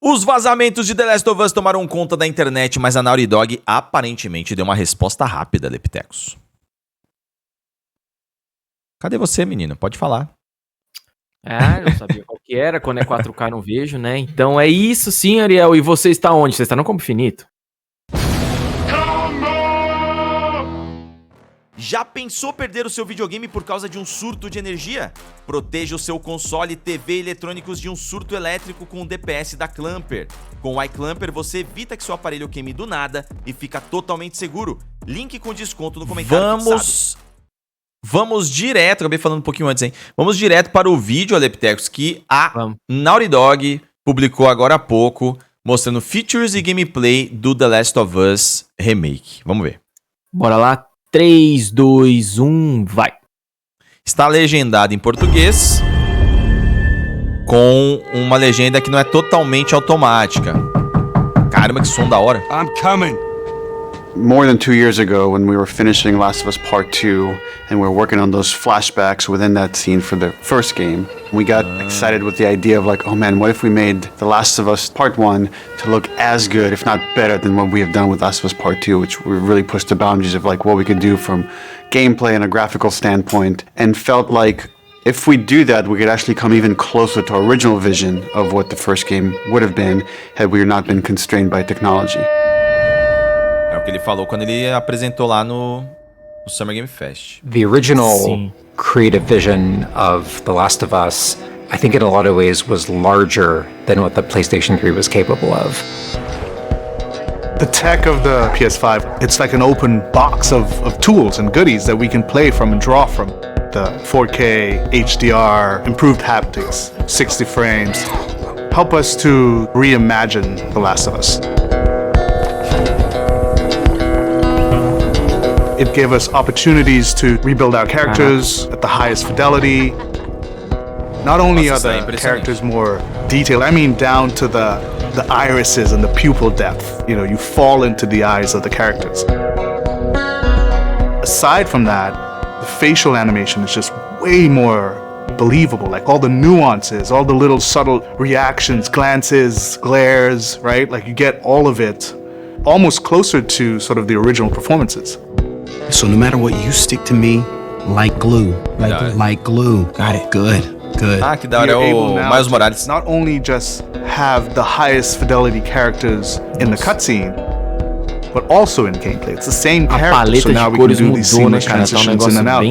Os vazamentos de The Last of Us tomaram conta da internet, mas a Naughty Dog aparentemente deu uma resposta rápida, Leptecos. Cadê você, menino? Pode falar. Ah, não sabia qual que era, quando é 4K não vejo, né? Então é isso sim, Ariel. E você está onde? Você está no Combo Infinito? Já pensou perder o seu videogame por causa de um surto de energia? Proteja o seu console, TV e eletrônicos de um surto elétrico com o DPS da Clamper. Com o iClamper você evita que seu aparelho queime do nada e fica totalmente seguro. Link com desconto no comentário fixado. Vamos direto, acabei falando um pouquinho antes, hein? Vamos direto para o vídeo, Aleptecos, que a Naughty Dog publicou agora há pouco, mostrando features e gameplay do The Last of Us Remake. Vamos ver. Bora lá. 3, 2, 1, vai. Está legendado em português, com uma legenda que não é totalmente automática. Caramba, que som da hora. I'm coming. More than 2 years ago, when we were finishing Last of Us Part 2, and we were working on those flashbacks within that scene for the first game, we got excited with the idea of like, oh man, what if we made The Last of Us Part 1 to look as good, if not better, than what we have done with Last of Us Part 2, which we really pushed the boundaries of like what we could do from gameplay and a graphical standpoint, and felt like if we do that, we could actually come even closer to our original vision of what the first game would have been had we not been constrained by technology. É o que ele falou quando ele apresentou lá no Summer Game Fest. The original creative vision of The Last of Us, I think in a lot of ways was larger than what the PlayStation 3 was capable of. The tech of the PS5, it's like an open box of tools and goodies that we can play from and draw from. The 4K, HDR, improved haptics, 60 frames, help us to reimagine The Last of Us. It gave us opportunities to rebuild our characters at the highest fidelity. Not only are the characters more detailed, I mean down to the irises and the pupil depth. You know, you fall into the eyes of the characters. Aside from that, the facial animation is just way more believable. Like all the nuances, all the little subtle reactions, glances, glares, right? Like you get all of it almost closer to sort of the original performances. So no matter what, you stick to me like glue. Like glue. Got it. Good. Ah, que da hora, é o Miles Morales. Not only just have the highest fidelity characters in the cutscene, but also in gameplay. It's the same character, so now we can do these seamless transitions in and out.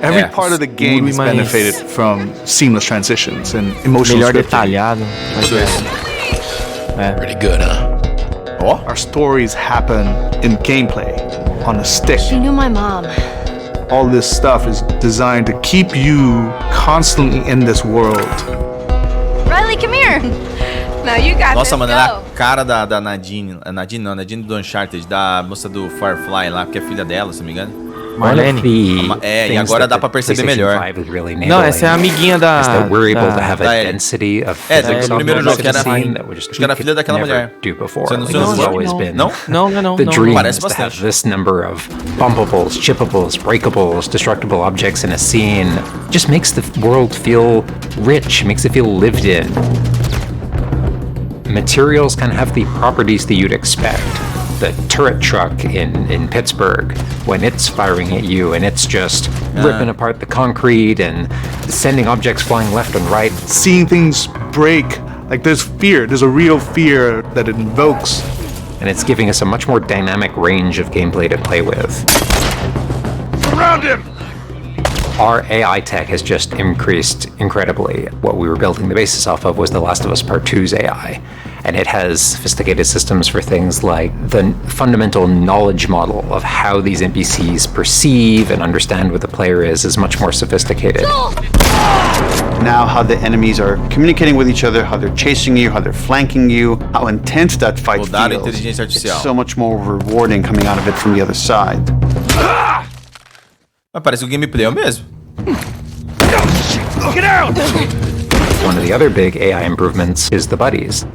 Every part of the game has benefited from seamless transitions and emotional scripting. Pretty good, huh? Our stories happen in gameplay, on a stick. She knew my mom. All this stuff is designed to keep you constantly in this world. Riley, come here. Now you got Nossa, this. mano, ela é a cara da Nadine. Nadine do Uncharted, da moça do Firefly lá, porque é filha dela, se não me engano. Marlene. E agora dá pra perceber melhor. Não, essa é a amiguinha da... do primeiro jogo, que era filha daquela mulher. Não. The dream Parece is to have bastante. this number of bumpables, chippables, breakables, destructible objects in a scene just makes the world feel rich, makes it feel lived in. Materials can have the properties that you'd expect. The turret truck in Pittsburgh, when it's firing at you and it's just ripping apart the concrete and sending objects flying left and right. Seeing things break, like there's fear, there's a real fear that it invokes. And it's giving us a much more dynamic range of gameplay to play with. Surround him! Our AI tech has just increased incredibly. What we were building the basis off of was The Last of Us Part 2's AI. And it has sophisticated systems for things like the fundamental knowledge model of how these NPCs perceive and understand what the player is much more sophisticated. Now how the enemies are communicating with each other, how they're chasing you, how they're flanking you, how intense that fight feels. It's so much more rewarding coming out of it from the other side. Mas parece que o gameplay é o mesmo. Get out! One of the other big AI improvements is the buddies.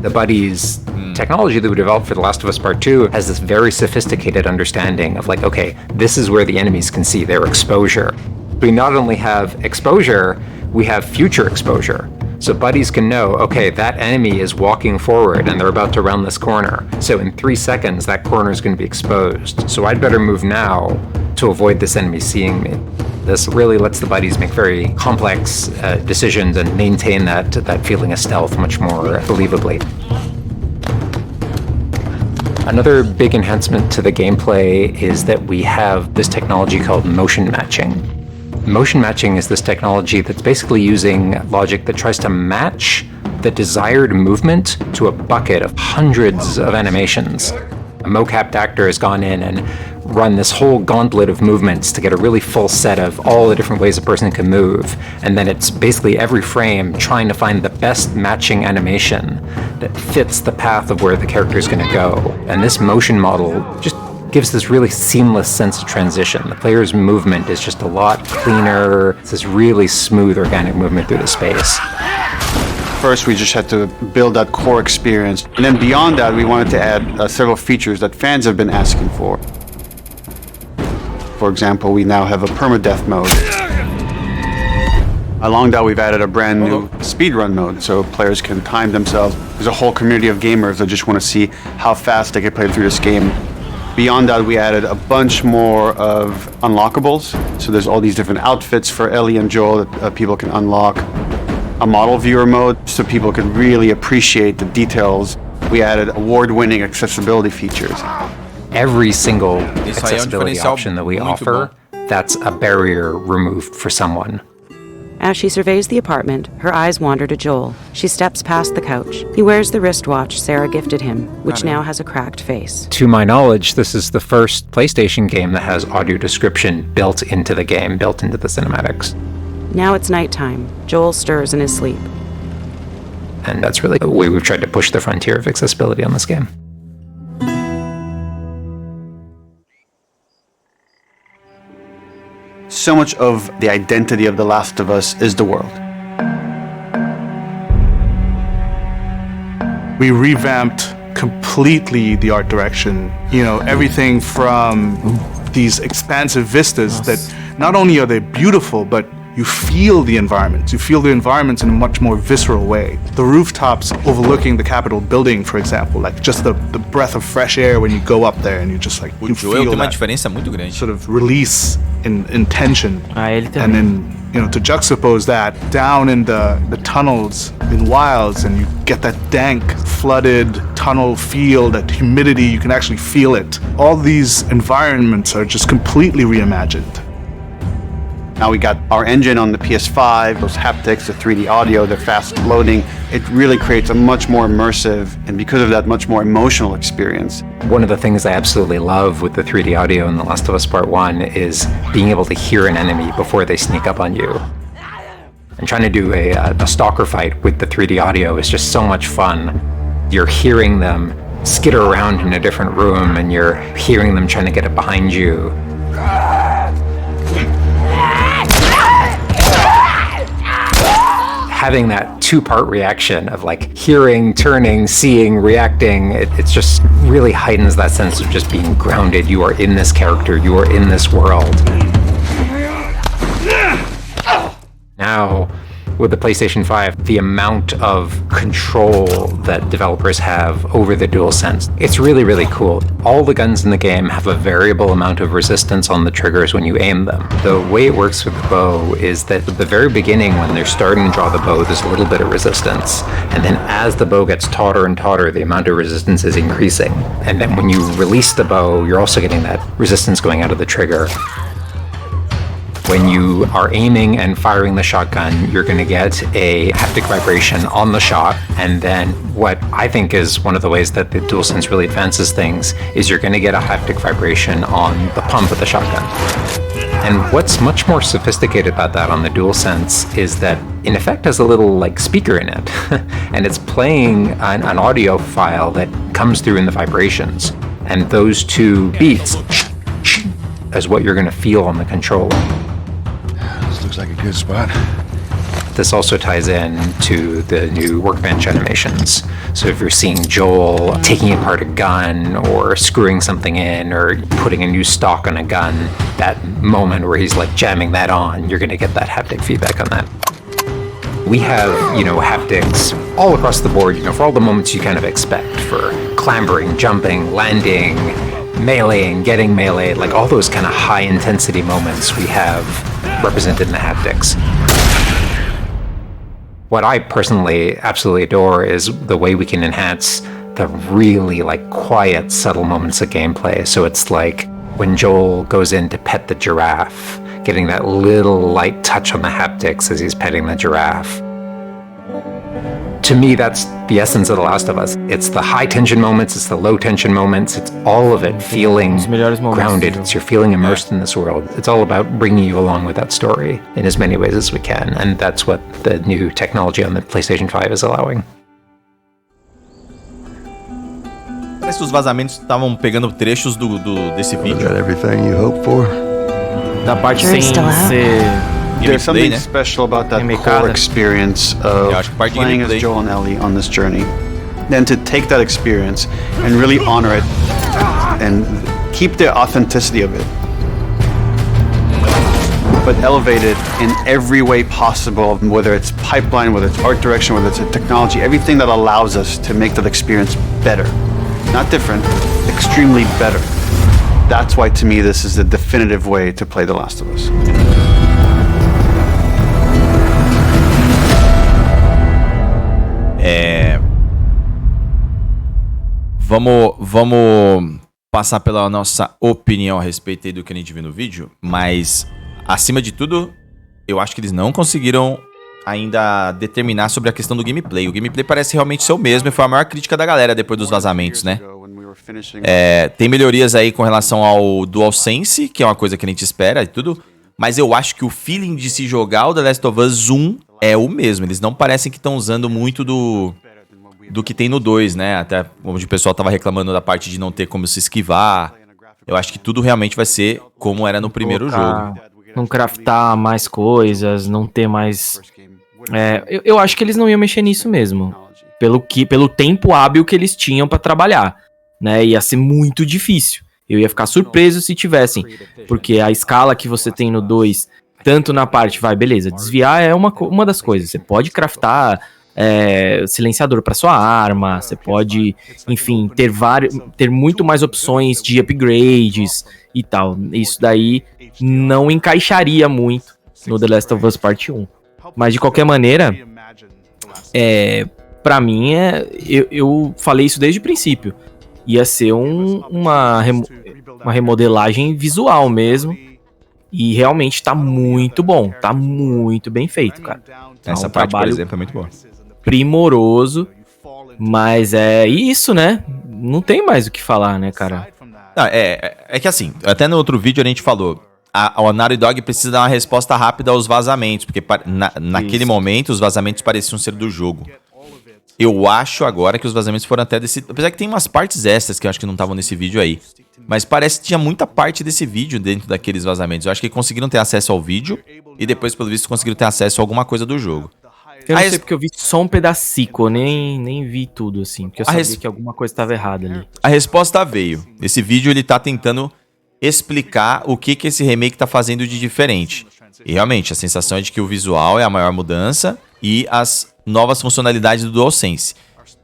The buddies technology that we developed for The Last of Us Part 2 has this very sophisticated understanding of like, okay, this is where the enemies can see their exposure. We not only have exposure, we have future exposure. So buddies can know, okay, that enemy is walking forward and they're about to round this corner. So in 3 seconds, that corner is going to be exposed. So I'd better move now to avoid this enemy seeing me. This really lets the buddies make very complex decisions and maintain that feeling of stealth much more believably. Another big enhancement to the gameplay is that we have this technology called motion matching. Motion matching is this technology that's basically using logic that tries to match the desired movement to a bucket of hundreds of animations. A mocapped actor has gone in and run this whole gauntlet of movements to get a really full set of all the different ways a person can move. And then it's basically every frame trying to find the best matching animation that fits the path of where the character is going to go. And this motion model just gives this really seamless sense of transition. The player's movement is just a lot cleaner. It's this really smooth, organic movement through the space. First, we just had to build that core experience. And then beyond that, we wanted to add several features that fans have been asking for. For example, we now have a permadeath mode. Along that, we've added a brand new speedrun mode, so players can time themselves. There's a whole community of gamers that just want to see how fast they can play through this game. Beyond that, we added a bunch more of unlockables. So there's all these different outfits for Ellie and Joel that people can unlock. A model viewer mode, so people can really appreciate the details. We added award-winning accessibility features. Every single accessibility option that we offer, that's a barrier removed for someone. As she surveys the apartment, her eyes wander to Joel. She steps past the couch. He wears the wristwatch Sarah gifted him, which now has a cracked face. To my knowledge, this is the first PlayStation game that has audio description built into the game, built into the cinematics. Now it's nighttime. Joel stirs in his sleep. And that's really the way we've tried to push the frontier of accessibility on this game. So much of the identity of The Last of Us is the world. We revamped completely the art direction. You know, everything from these expansive vistas that not only are they beautiful, but you feel the environments. You feel the environments in a much more visceral way. The rooftops overlooking the Capitol building, for example, like just the breath of fresh air when you go up there and you just like, you feel tem uma that diferença muito grande. sort of release in tension. Ele também. And then, you know, to juxtapose that down in the tunnels in Wilds, and you get that dank, flooded tunnel feel, that humidity, you can actually feel it. All these environments are just completely reimagined. Now we got our engine on the PS5, those haptics, the 3D audio, the fast loading. It really creates a much more immersive, and because of that, much more emotional experience. One of the things I absolutely love with the 3D audio in The Last of Us Part 1 is being able to hear an enemy before they sneak up on you. And trying to do a stalker fight with the 3D audio is just so much fun. You're hearing them skitter around in a different room, and you're hearing them trying to get it behind you. Having that two-part reaction of like hearing, turning, seeing, reacting, it just really heightens that sense of just being grounded. You are in this character, you are in this world. Now, with the PlayStation 5, the amount of control that developers have over the DualSense, it's really, really cool. All the guns in the game have a variable amount of resistance on the triggers when you aim them. The way it works with the bow is that at the very beginning, when they're starting to draw the bow, there's a little bit of resistance. And then as the bow gets tauter and tauter, the amount of resistance is increasing. And then when you release the bow, you're also getting that resistance going out of the trigger. When you are aiming and firing the shotgun, you're going to get a haptic vibration on the shot. And then what I think is one of the ways that the DualSense really advances things is you're going to get a haptic vibration on the pump of the shotgun. And what's much more sophisticated about that on the DualSense is that in effect has a little like speaker in it. And it's playing an audio file that comes through in the vibrations. And those two beats is what you're going to feel on the controller. Looks like a good spot. This also ties in to the new workbench animations. So if you're seeing Joel taking apart a gun or screwing something in or putting a new stock on a gun, that moment where he's like jamming that on, you're going to get that haptic feedback on that. We have, haptics all across the board, for all the moments you kind of expect, for clambering, jumping, landing, meleeing, getting meleeed, like all those kind of high intensity moments we have represented in the haptics. What I personally absolutely adore is the way we can enhance the really quiet, subtle moments of gameplay. So it's like when Joel goes in to pet the giraffe, getting that little light touch on the haptics as he's petting the giraffe. To me, that's the essence of The Last of Us. It's the high tension moments, it's the low tension moments, it's all of it feeling grounded. It's you're feeling immersed in this world. It's all about bringing you along with that story in as many ways as we can. And that's what the new technology on the PlayStation 5 is allowing. Parece que os vazamentos estavam pegando trechos desse vídeo. Is that everything you hoped for? Da parte sem ser There's something né? special about that core experience of playing as Joel and Ellie on this journey. Then to take that experience and really honor it and keep the authenticity of it, but elevate it in every way possible, whether it's pipeline, whether it's art direction, whether it's a technology, everything that allows us to make that experience better. Not different, extremely better. That's why, to me, this is the definitive way to play The Last of Us. Vamos passar pela nossa opinião a respeito aí do que a gente viu no vídeo, mas, acima de tudo, eu acho que eles não conseguiram ainda determinar sobre a questão do gameplay. O gameplay parece realmente ser o mesmo e foi a maior crítica da galera depois dos vazamentos, né? Tem melhorias aí com relação ao DualSense, que é uma coisa que a gente espera e tudo, mas eu acho que o feeling de se jogar o The Last of Us 1 é o mesmo. Eles não parecem que estão usando muito do que tem no 2, né? Até onde o pessoal tava reclamando da parte de não ter como se esquivar. Eu acho que tudo realmente vai ser como era no primeiro jogo. Não craftar mais coisas, não ter mais... eu acho que eles não iam mexer nisso mesmo. Pelo tempo hábil que eles tinham pra trabalhar, né? Ia ser muito difícil. Eu ia ficar surpreso se tivessem. Porque a escala que você tem no 2, tanto na parte... beleza, desviar é uma das coisas. Você pode craftar... silenciador para sua arma, você pode, enfim, ter muito mais opções de upgrades e tal. Isso daí não encaixaria muito no The Last of Us Part 1. Mas de qualquer maneira, pra mim, eu falei isso desde o princípio. Ia ser uma remodelagem visual mesmo. E realmente tá muito bom, tá muito bem feito, cara. Essa parte, por exemplo, é muito boa. Primoroso, mas é isso, né? Não tem mais o que falar, né, cara? Não, é que assim, até no outro vídeo a gente falou, a Naughty Dog precisa dar uma resposta rápida aos vazamentos, porque naquele momento os vazamentos pareciam ser do jogo. Eu acho agora que os vazamentos foram até desse... Apesar que tem umas partes extras que eu acho que não estavam nesse vídeo aí. Mas parece que tinha muita parte desse vídeo dentro daqueles vazamentos. Eu acho que conseguiram ter acesso ao vídeo e depois, pelo visto, conseguiram ter acesso a alguma coisa do jogo. Eu não sei porque eu vi só um pedacico, eu nem vi tudo, assim. Porque eu sabia que alguma coisa estava errada ali. A resposta veio. Esse vídeo, ele tá tentando explicar o que esse remake tá fazendo de diferente. E realmente, a sensação é de que o visual é a maior mudança e as novas funcionalidades do DualSense.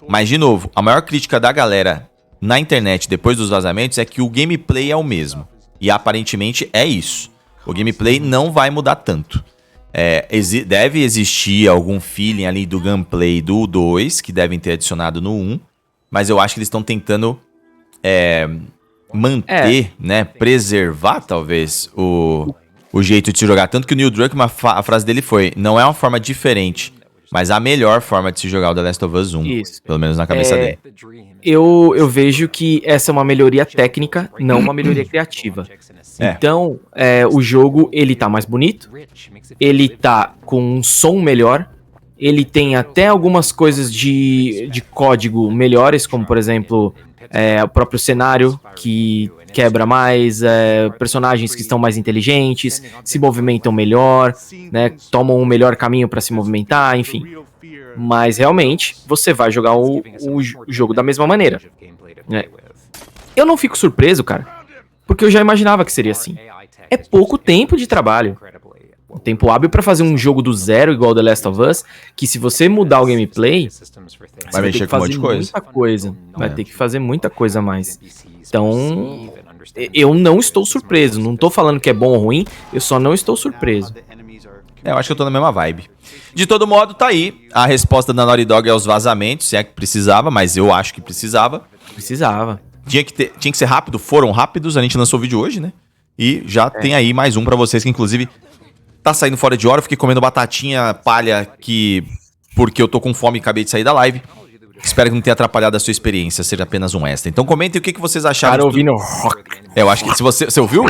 Mas, de novo, a maior crítica da galera na internet depois dos vazamentos é que o gameplay é o mesmo. E aparentemente é isso. O gameplay não vai mudar tanto. Deve existir algum feeling ali do gameplay do 2, que devem ter adicionado no 1, mas eu acho que eles estão tentando manter, né, preservar talvez o jeito de se jogar. Tanto que o Neil Druckmann, a frase dele foi: não é uma forma diferente, mas a melhor forma de se jogar o The Last of Us 1, isso. Pelo menos na cabeça dele. Eu vejo que essa é uma melhoria técnica, não uma melhoria criativa. Então, o jogo, ele tá mais bonito, ele tá com um som melhor, ele tem até algumas coisas de código melhores, como, por exemplo, o próprio cenário, que quebra mais, personagens que estão mais inteligentes, se movimentam melhor, né, tomam um melhor caminho para se movimentar, enfim. Mas, realmente, você vai jogar o jogo da mesma maneira. Eu não fico surpreso, cara, porque eu já imaginava que seria assim. É pouco tempo de trabalho. O tempo hábil pra fazer um jogo do zero igual The Last of Us, que se você mudar o gameplay, Vai mexer com um monte de coisa. muita coisa. Vai ter que fazer muita coisa a mais. Então, eu não estou surpreso. Não tô falando que é bom ou ruim, eu só não estou surpreso. Eu acho que eu tô na mesma vibe. De todo modo, tá aí. A resposta da Naughty Dog aos vazamentos, se é que precisava, mas eu acho que precisava. Precisava. Tinha que ser rápido, foram rápidos. A gente lançou o vídeo hoje, né? E já tem aí mais um pra vocês, que inclusive tá saindo fora de hora. Eu fiquei comendo batatinha palha porque eu tô com fome e acabei de sair da live. Espero que não tenha atrapalhado a sua experiência, seja apenas um extra. Então comentem o que vocês acharam. Cara ouvindo rock. Eu acho que se você ouviu?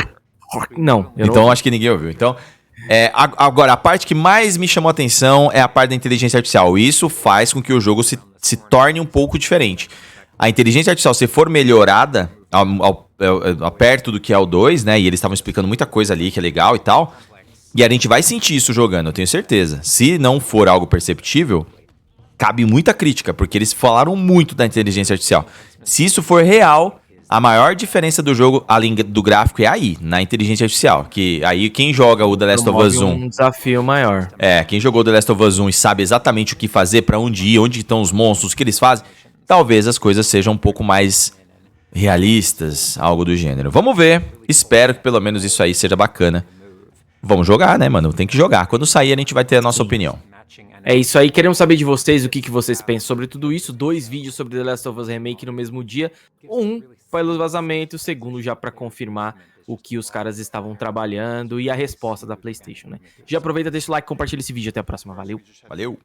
Não. Então acho que ninguém ouviu. Então, agora, a parte que mais me chamou a atenção é a parte da inteligência artificial. Isso faz com que o jogo se torne um pouco diferente. A inteligência artificial, se for melhorada perto do que é o 2, né? E eles estavam explicando muita coisa ali que é legal e tal. E a gente vai sentir isso jogando, eu tenho certeza. Se não for algo perceptível, cabe muita crítica, porque eles falaram muito da inteligência artificial. Se isso for real, a maior diferença do jogo, além do gráfico, é aí, na inteligência artificial. Que aí quem joga o The Last of Us 1... um desafio maior. Quem jogou The Last of Us 1 e sabe exatamente o que fazer, pra onde ir, onde estão os monstros, o que eles fazem, talvez as coisas sejam um pouco mais realistas, algo do gênero. Vamos ver, espero que pelo menos isso aí seja bacana. Vamos jogar, né, mano? Tem que jogar. Quando sair, a gente vai ter a nossa opinião. É isso aí, queremos saber de vocês o que vocês pensam sobre tudo isso. 2 vídeos sobre The Last of Us Remake no mesmo dia. Um pelos vazamentos, o segundo já pra confirmar o que os caras estavam trabalhando e a resposta da PlayStation, né? Já aproveita, deixa o like, compartilha esse vídeo. Até a próxima. Valeu! Valeu!